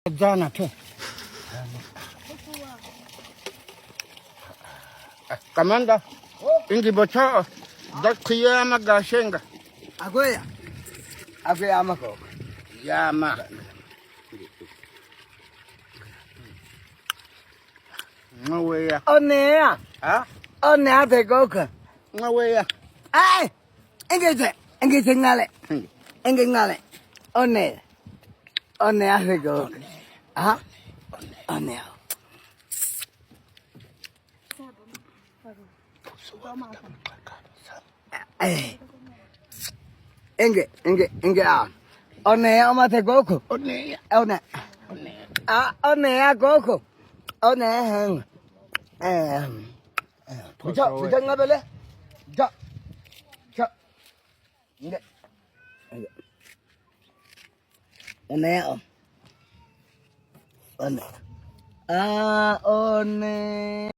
Jana tu. Kamanda, ingi bocha, dakia magashenga. Agoya. Agoya amako. Yama. Ngaweya. Onea. Ha? Onea te goka. Ngaweya. Ai. Engete ngale. Engete ngale. Onea. Onea te goka. Ha? Onea. Eh. Enge a. Onea amate goku. Onea. Onea. Ah, onea goku. Onea hang. Bisa ngabele. Ja. Ja. Nge. Onea. Onea. Ah, onea.